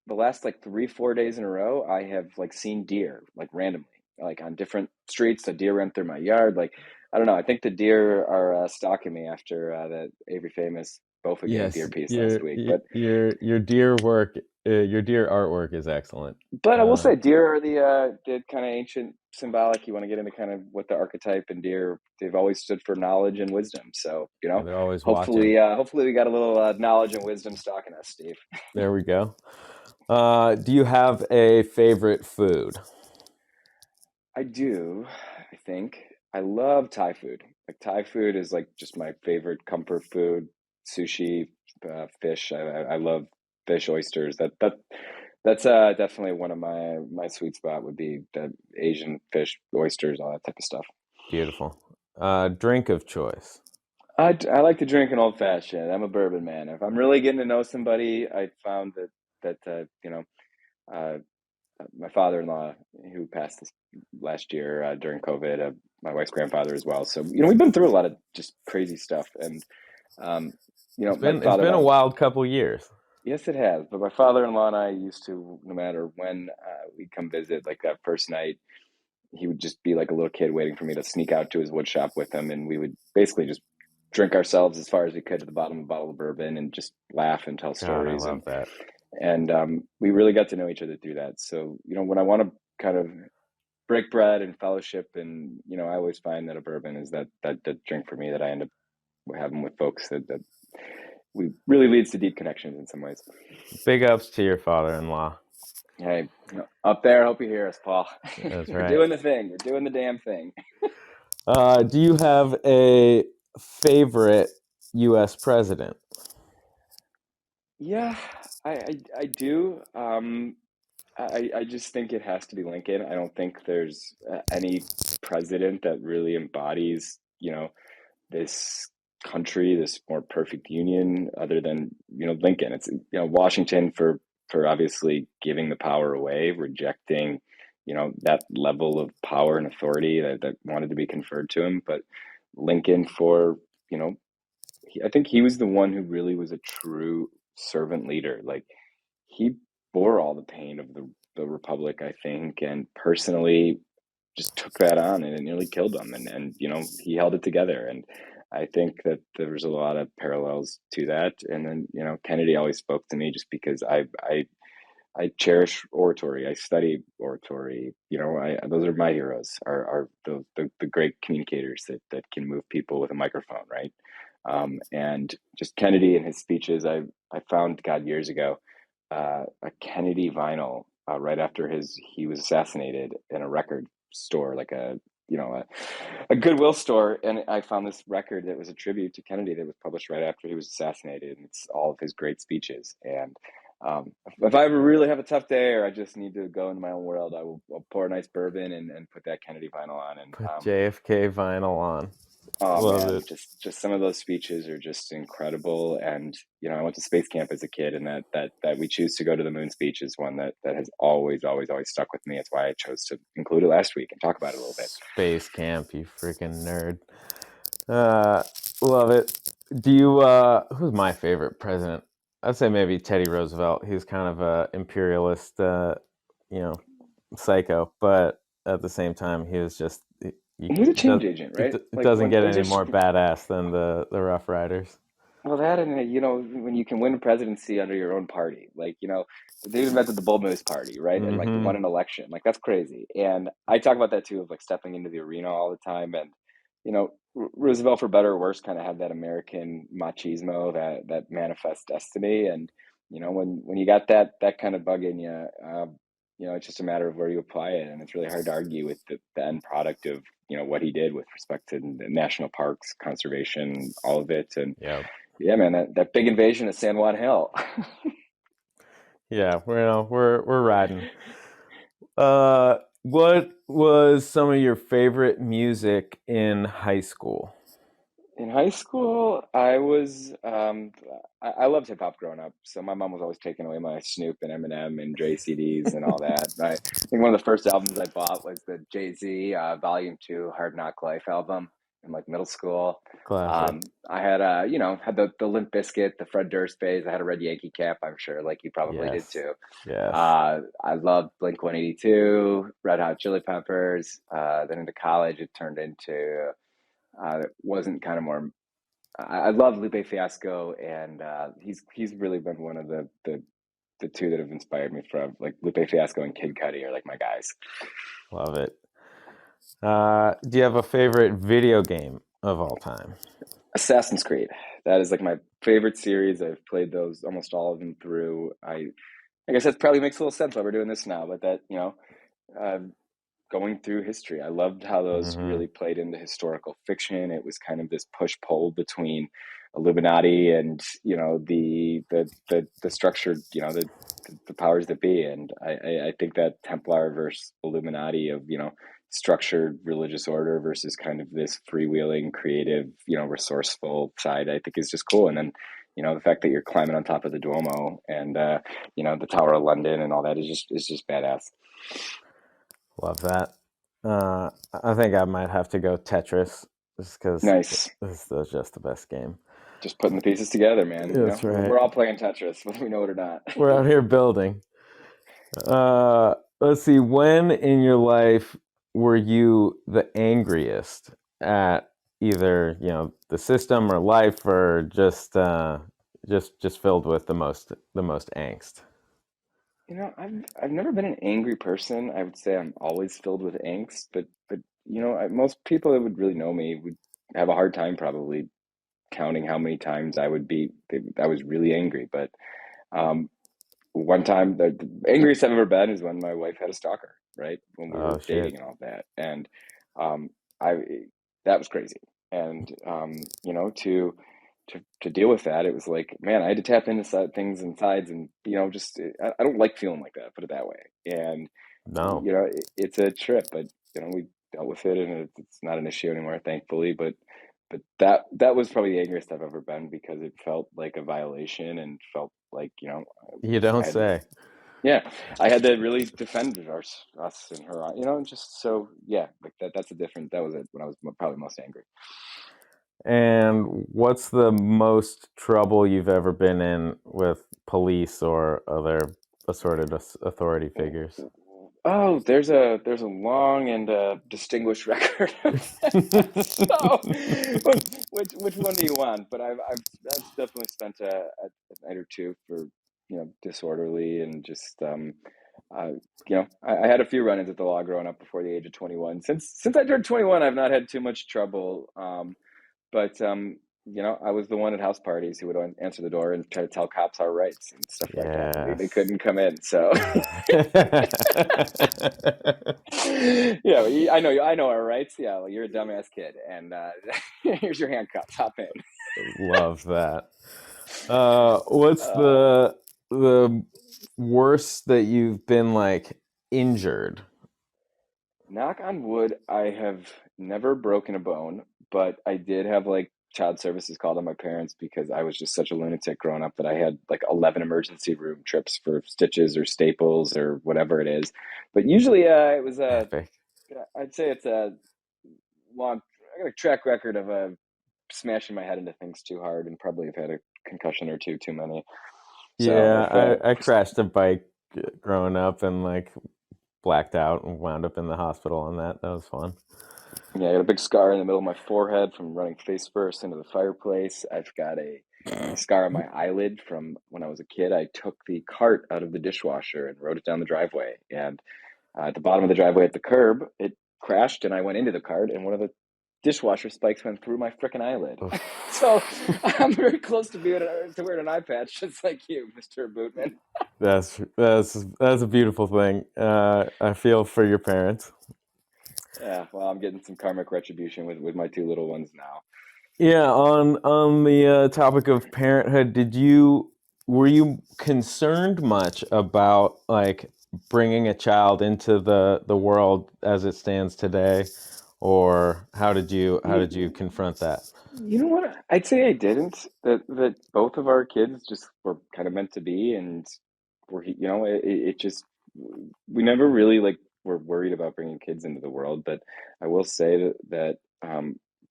the last like 3 4 days in a row, I have like seen deer like randomly, like on different streets. The deer ran through my yard. Like I don't know. I think the deer are stalking me after that Avery Famous Bofa Gate deer yes, piece last week. your deer work, your deer artwork is excellent. But I will Uh, say, deer are the kind of ancient symbolic. You want to get into kind of what the archetype and deer. They've always stood for knowledge and wisdom. So they're always watching. hopefully we got a little knowledge and wisdom stalking us, Steve. There we go. Do you have a favorite food? I do. I think I love Thai food. Like Thai food is like just my favorite comfort food. Sushi, fish. I love fish, oysters. That's definitely one of my sweet spot would be the Asian fish, oysters, all that type of stuff. Beautiful. Drink of choice. I like to drink an old fashioned. I'm a bourbon man. If I'm really getting to know somebody, I found that uh, my father-in-law who passed this last year during COVID, my wife's grandfather as well. So we've been through a lot of just crazy stuff, and um, my It's been a father-in-law. wild couple years. Yes, it has. But my father-in-law and I used to, no matter when we'd come visit, like that first night, he would just be like a little kid waiting for me to sneak out to his wood shop with him, and we would basically just drink ourselves as far as we could to the bottom of a bottle of bourbon and just laugh and tell God, I stories love that. and we really got to know each other through that. So when I want to kind of break bread and fellowship, and I always find that a bourbon is that drink for me that I end up having with folks that we really leads to deep connections in some ways. Big ups to your father-in-law. Hey, up there, hope you hear us, Paul. That's We're right. doing the thing. We're doing the damn thing. Do you have a favorite U.S. president? Yeah, I do. I just think it has to be Lincoln. I don't think there's any president that really embodies, this country, this more perfect union, other than Lincoln. It's Washington for obviously giving the power away, rejecting that level of power and authority that wanted to be conferred to him, but Lincoln for you know I think he was the one who really was a true servant leader. Like he bore all the pain of the republic, I think, and personally just took that on and it nearly killed him. And he held it together. And I think that there was a lot of parallels to that. And then Kennedy always spoke to me just because I cherish oratory. I study oratory. I those are my heroes. Are the great communicators that can move people with a microphone, right? And just Kennedy and his speeches. I found God years ago a Kennedy vinyl right after he was assassinated in a record store, like a Goodwill store, and I found this record that was a tribute to Kennedy that was published right after he was assassinated, and it's all of his great speeches. And if I ever really have a tough day or I just need to go into my own world, I'll pour a nice bourbon and put that Kennedy vinyl on. And Put JFK vinyl on. oh Love man, it. just some of those speeches are just incredible. And I went to space camp as a kid, and that we choose to go to the moon speech is one that has always stuck with me. It's why I chose to include it last week and talk about it a little bit. Space camp, you freaking nerd. Uh, Love it. Do you? Who's my favorite president? I'd say maybe Teddy Roosevelt. He was kind of a imperialist, you know, psycho, but at the same time, he was just you, He was a it, does, change agent, right? it Like doesn't get when any there's more badass than the Rough Riders. well, that and when you can win a presidency under your own party, like they invented the Bull Moose Party, right? And like Mm-hmm. won an election, like that's crazy. And I talk about that too, of like stepping into the arena all the time. And Roosevelt, for better or worse, kind of had that American machismo, that manifest destiny. And when you got that kind of bug in you, it's just a matter of where you apply it, and it's really hard to argue with the end product of what he did with respect to the national parks, conservation, all of it. And Yeah, yeah, man, that big invasion of San Juan Hill. yeah, we're riding. What was some of your favorite music in high school? In high school, I loved hip hop growing up. So my mom was always taking away my Snoop and Eminem and Dre CDs and all that. I think one of the first albums I bought was the Jay-Z Volume 2 Hard Knock Life album in like middle school. Classic. I had had the Limp Bizkit, the Fred Durst phase. I had a red Yankee cap, I'm sure, like you probably did Yes, too. yes. I loved Blink 182, Red Hot Chili Peppers. Then into college, it turned into it wasn't kind of more. I love Lupe Fiasco, and he's really been one of the two that have inspired me from like Lupe Fiasco and Kid Cudi are like my guys. Love it. Do you have a favorite video game of all time? Assassin's Creed, that is like my favorite series. I've played those almost all of them through. I guess that probably makes a little sense why we're doing this now, but that uh, going through history. I loved how those Mm-hmm. really played into historical fiction. It was kind of this push pull between Illuminati and the structured the powers that be. And I think that Templar versus Illuminati of structured religious order versus kind of this freewheeling, creative, resourceful side, I think is just cool. And then the fact that you're climbing on top of the Duomo and the Tower of London and all that is just badass. Love that. I think I might have to go Tetris just because Nice. this is just the best game. Just putting the pieces together, man. That's right. We're all playing Tetris, whether we know it or not. We're out here building. Let's see. When in your life were you the angriest at either the system or life, or just filled with the most angst? I've never been an angry person. I would say I'm always filled with angst, but most people that would really know me would have a hard time probably counting how many times I was really angry. But um, one time, the angriest I've ever been is when my wife had a stalker, right? When we Oh were dating shit! and all that, and um, I that was crazy. And to deal with that, it was like, man, I had to tap into things and sides, and just I don't like feeling like that. Put it that way. And No, it's a trip, but we dealt with it, and it's not an issue anymore, thankfully. But that was probably the angriest I've ever been because it felt like a violation and felt like you don't I had to, say. yeah, I had to really defend us and her, and just so yeah, like that's a different. That was it when I was probably most angry. And what's the most trouble you've ever been in with police or other assorted authority figures? Oh, there's a long and distinguished record of that. So, which one do you want? But I've definitely spent a night or two for disorderly and just uh, I had a few run-ins at the law growing up before the age of 21. Since I turned 21, I've not had too much trouble. But I was the one at house parties who would answer the door and try to tell cops our rights and stuff like that. They Yes. couldn't come in, so yeah, I know our rights. Yeah, well, you're a dumbass kid, and here's your handcuffs. Hop in. Love that. What's Uh, the worst that you've been like injured? Knock on wood, I have never broken a bone, but I did have like child services called on my parents because I was just such a lunatic growing up that I had like 11 emergency room trips for stitches or staples or whatever it is. But usually it was Epic. I'd say it's a long, I got a track record of smashing my head into things too hard and probably have had a concussion or two too many. So if Yeah, I crashed a bike growing up and like blacked out and wound up in the hospital on that. That was fun. yeah, I got a big scar in the middle of my forehead from running face first into the fireplace. I've got a scar on my eyelid from when I was a kid. I took the cart out of the dishwasher and rode it down the driveway. And at the bottom of the driveway at the curb, it crashed and I went into the cart, and one of the dishwasher spikes went through my freaking eyelid. So I'm very close to being to wearing an eye patch, just like you, Mr. Bootman. That's a beautiful thing. I feel for your parents. Yeah, well, I'm getting some karmic retribution with my two little ones now. Yeah, on the topic of parenthood, did you were you concerned much about like bringing a child into the world as it stands today, or how did you You, confront that? you know what? I'd say I didn't. That both of our kids just were kind of meant to be, and it just we never really like were worried about bringing kids into the world. But I will say that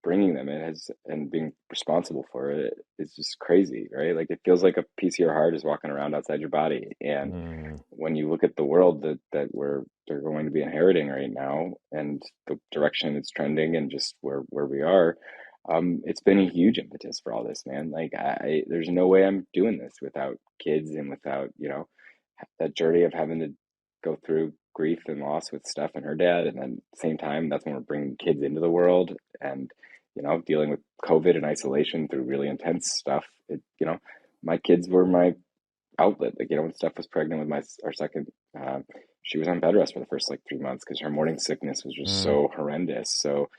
bringing them in has and being responsible for it is just crazy, right? Like it feels like a piece of your heart is walking around outside your body, and Mm, when you look at the world that they're going to be inheriting right now and the direction it's trending and just where we are, it's been a huge impetus for all this, man. Like there's no way I'm doing this without kids and without, that journey of having to go through grief and loss with Steph and her dad. And then at the same time, that's when we're bringing kids into the world and, dealing with COVID and isolation through really intense stuff. My kids were my outlet. Like, when Steph was pregnant with our second, she was on bed rest for the first like 3 months because her morning sickness was just mm. so horrendous. So,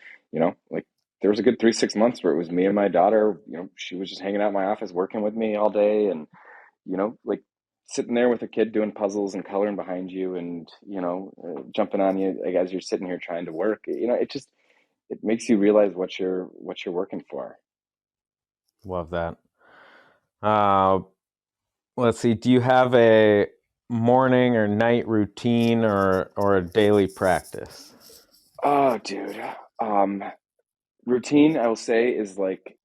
like there was a good 3 6 months where it was me and my daughter. She was just hanging out in my office working with me all day, and like sitting there with a kid doing puzzles and coloring behind you, and jumping on you like, as you're sitting here trying to work. It makes you realize what you're working for. Love that. Uh, let's see. Do you have a morning or night routine or a daily practice? Oh, dude. Um, Routine, I will say, is like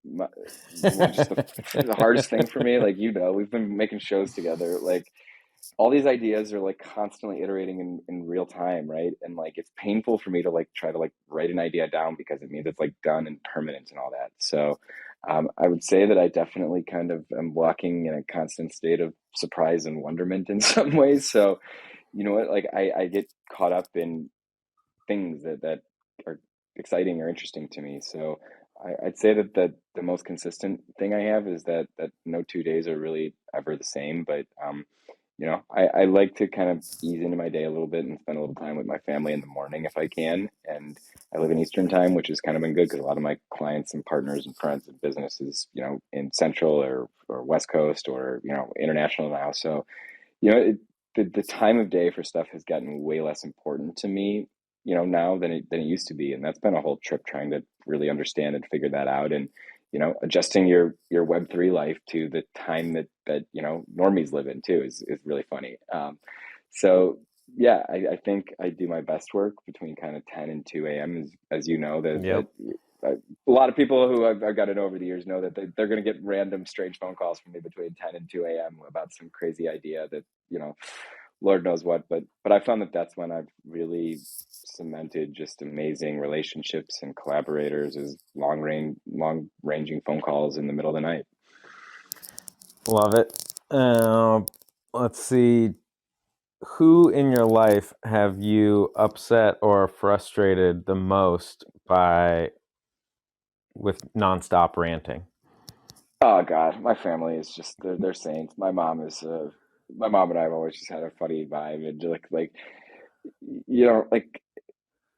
just the hardest thing for me. Like, we've been making shows together. Like, all these ideas are like constantly iterating in real time, right? And like, it's painful for me to like try to like write an idea down because it means it's like done and permanent and all that. So, I would say that I definitely kind of am walking in a constant state of surprise and wonderment in some ways. So, you know what? Like, I get caught up in things that are exciting or interesting to me. So I'd say that the most consistent thing I have is that no 2 days are really ever the same. But I like to kind of ease into my day a little bit and spend a little time with my family in the morning if I can. And I live in Eastern time, which has kind of been good because a lot of my clients and partners and friends and businesses, in Central or West Coast or international now. So the time of day for stuff has gotten way less important to me, now than it used to be, and that's been a whole trip trying to really understand and figure that out, and adjusting your Web3 life to the time that normies live in too is really funny. So yeah, I think I do my best work between kind of 10 and 2 a.m. As you know that Yep. a lot of people who I've gotten over the years know that they're going to get random strange phone calls from me between 10 and 2 a.m. about some crazy idea that, Lord knows what. But I found that that's when I've really cemented just amazing relationships and collaborators is long ranging phone calls in the middle of the night. Love it. Let's see. Who in your life have you upset or frustrated the most by with nonstop ranting? Oh God, my family is just they're saints. My mom and I have always just had a funny vibe, and like like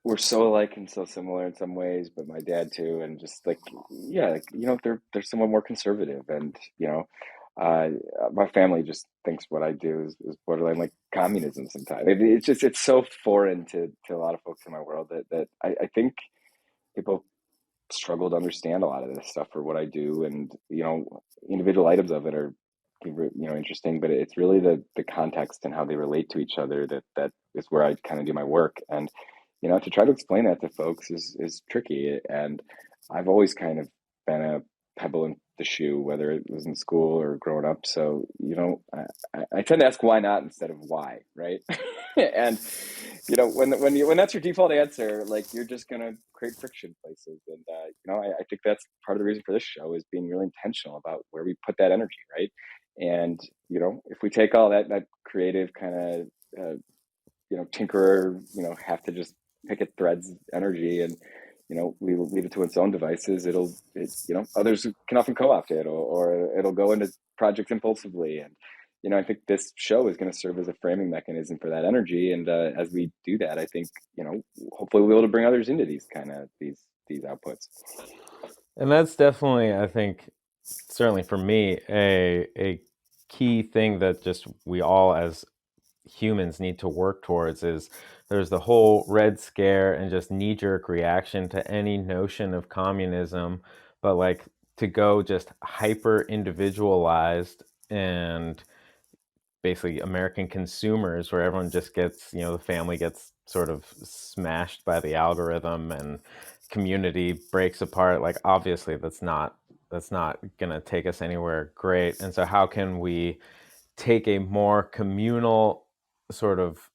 we're so alike and so similar in some ways, but my dad too, and just like yeah, like they're somewhat more conservative, and uh, my family just thinks what I do is borderline like communism. Sometimes it's so foreign to a lot of folks in my world that I think people struggle to understand a lot of this stuff for what I do, and individual items of it are interesting, but it's really the context and how they relate to each other that is where I kind of do my work, and to try to explain that to folks is tricky, and I've always kind of been a pebble in the shoe, whether it was in school or growing up. So, I tend to ask why not instead of why, right? And when that's your default answer, like you're just gonna create friction places. And I think that's part of the reason for this show is being really intentional about where we put that energy, right? And if we take all that creative kind of tinkerer, have to just pick at threads energy and leave it to its own devices, others can often co-opt it, or it'll go into projects impulsively. And I think this show is going to serve as a framing mechanism for that energy. And as we do that, I think hopefully we'll be able to bring others into these kind of these outputs. And that's definitely, I think, certainly for me, a key thing that just we all as humans need to work towards is there's the whole Red Scare and just knee-jerk reaction to any notion of communism, but like to go just hyper individualized and basically American consumers where everyone just gets, the family gets sort of smashed by the algorithm and community breaks apart. Like obviously that's not going to take us anywhere great. And so how can we take a more communal sort of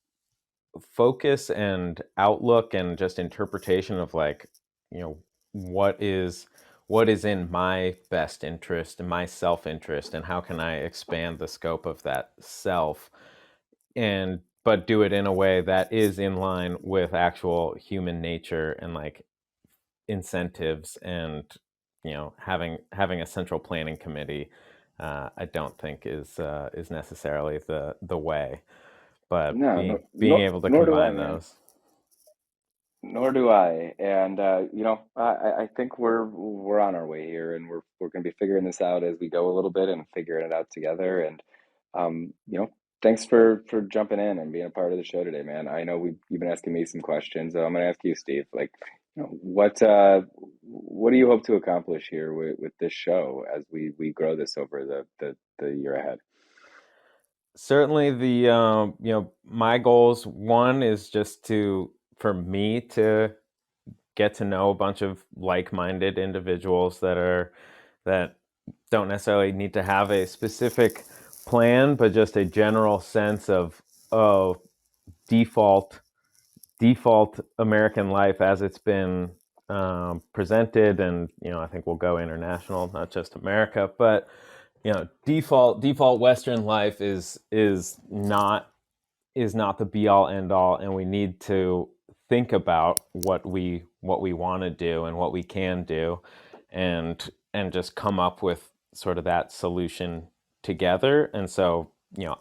focus and outlook and just interpretation of like, you know, what is what is in my best interest and my self-interest, and how can I expand the scope of that self, and but do it in a way that is in line with actual human nature and like incentives, and having a central planning committee, I don't think is necessarily the way, but No, being able to nor do I, combine man. those. Nor do I. And I think we're on our way here, and we're going to be figuring this out as we go a little bit and figuring it out together. And um, you know, thanks for jumping in and being a part of the show today, man. I know you've been asking me some questions, so I'm going to ask you, Steve. Like, what do you hope to accomplish here with this show as we grow this over the year ahead? Certainly, my goals, one is just to for me to get to know a bunch of like-minded individuals that don't necessarily need to have a specific plan, but just a general sense of, oh, default default American life as it's been presented. And I think we'll go international, not just America, but default Western life is not the be all end all, and we need to think about what we want to do and what we can do, and just come up with sort of that solution together. And so,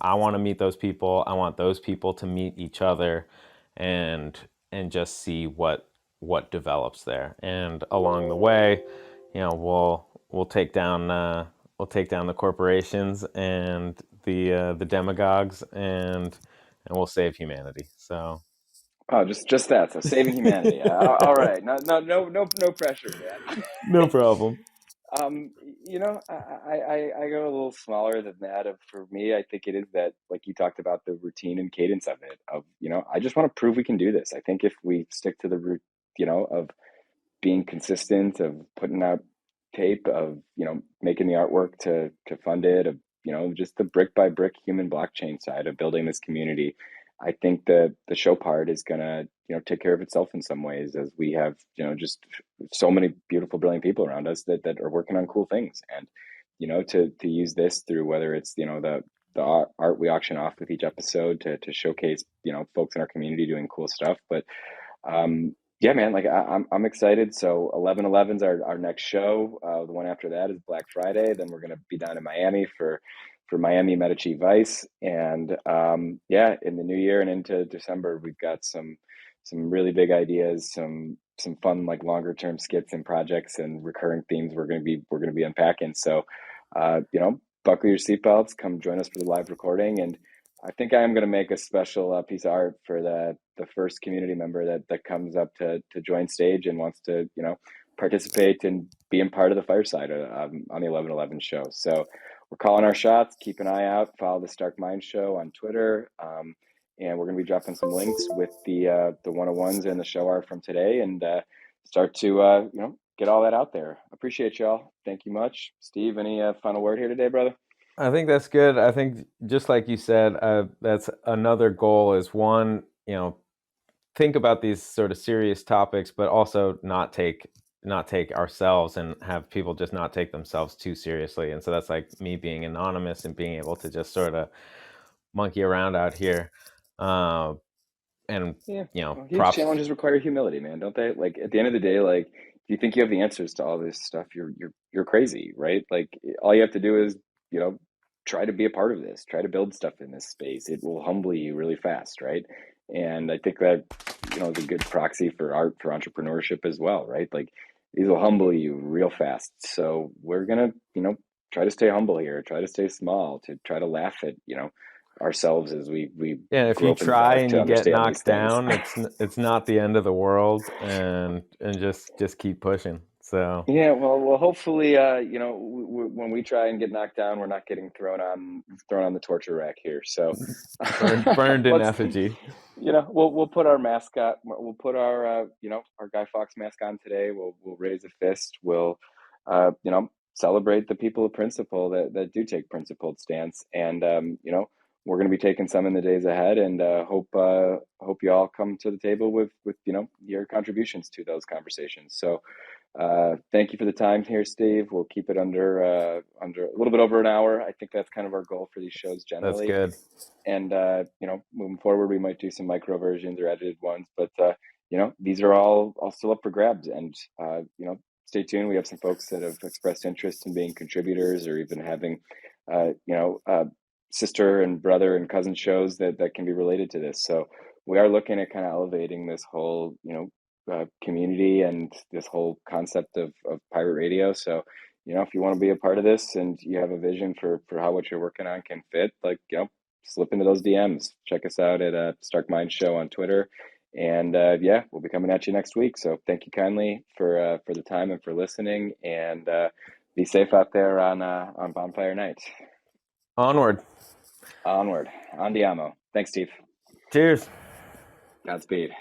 I want to meet those people. I want those people to meet each other, and just see what develops there. And along the way, we'll take down the corporations and the demagogues, and we'll save humanity. So Oh, just that. So saving humanity. All right. No pressure, man. no problem. Um, I go a little smaller than that. For me, I think it is that, like you talked about, the routine and cadence of it. I just want to prove we can do this. I think if we stick to the root, of being consistent, of putting out tape, of making the artwork to fund it, of just the brick by brick human blockchain side of building this community. I think the show part is gonna take care of itself in some ways, as we have just so many beautiful, brilliant people around us that are working on cool things. And to use this through, whether it's the art we auction off with each episode to showcase folks in our community doing cool stuff. But yeah, man, like I'm excited. So 11/11's our next show. The one after that is Black Friday. Then we're gonna be down in Miami for Miami Medici Vice. And yeah, in the new year and into December, we've got some really big ideas, some fun, like, longer term skits and projects and recurring themes we're gonna be unpacking. So buckle your seatbelts, come join us for the live recording. And I think I am going to make a special piece of art for the first community member that comes up to join stage and wants to participate and be in part of the fireside on the 11/11 show. So we're calling our shots. Keep an eye out. Follow the Stark Mind Show on Twitter, and we're going to be dropping some links with the 101s and the show art from today, and start to get all that out there. Appreciate y'all. Thank you much. Steve, any final word here today, brother? I think that's good. I think just like you said, that's another goal is one, think about these sort of serious topics, but also not take ourselves and have people just not take themselves too seriously. And so that's like me being anonymous and being able to just sort of monkey around out here. Uh, and Yeah. Well, huge props. challenges require humility, man, don't they? Like at the end of the day, like if you think you have the answers to all this stuff, you're crazy, right? Like all you have to do is, you know, try to be a part of this, try to build stuff in this space. It will humble you really fast, right? And I think that, is a good proxy for art, for entrepreneurship as well, right? Like these will humble you real fast. So we're gonna, try to stay humble here, try to stay small, to try to laugh at, ourselves as we Yeah, if you grow up and try develop and to you get understand these knocked things. down, it's not the end of the world, and just keep pushing. So Yeah, well, hopefully, when we try and get knocked down, we're not getting thrown on the torture rack here. So, burned in let's, effigy. we'll put our mascot, we'll put our, our Guy Fawkes mask on today. We'll raise a fist. We'll, celebrate the people of principle that do take principled stance, and we're going to be taking some in the days ahead, and hope you all come to the table with your contributions to those conversations. So. Thank you for the time here, Steve. We'll keep it under a little bit over an hour. I think that's kind of our goal for these shows That's generally. good. And moving forward, we might do some micro versions or edited ones. But these are all still up for grabs. And stay tuned. We have some folks that have expressed interest in being contributors or even having uh, you know uh, sister and brother and cousin shows that can be related to this. So we are looking at kind of elevating this whole community and this whole concept of pirate radio. So, if you want to be a part of this and you have a vision for how what you're working on can fit, like, slip into those DMs. Check us out at Stark Mind Show on Twitter. And yeah, we'll be coming at you next week. So thank you kindly for the time and for listening. And be safe out there on Bonfire Night. Onward. Onward. Andiamo. Thanks, Steve. Cheers. Godspeed.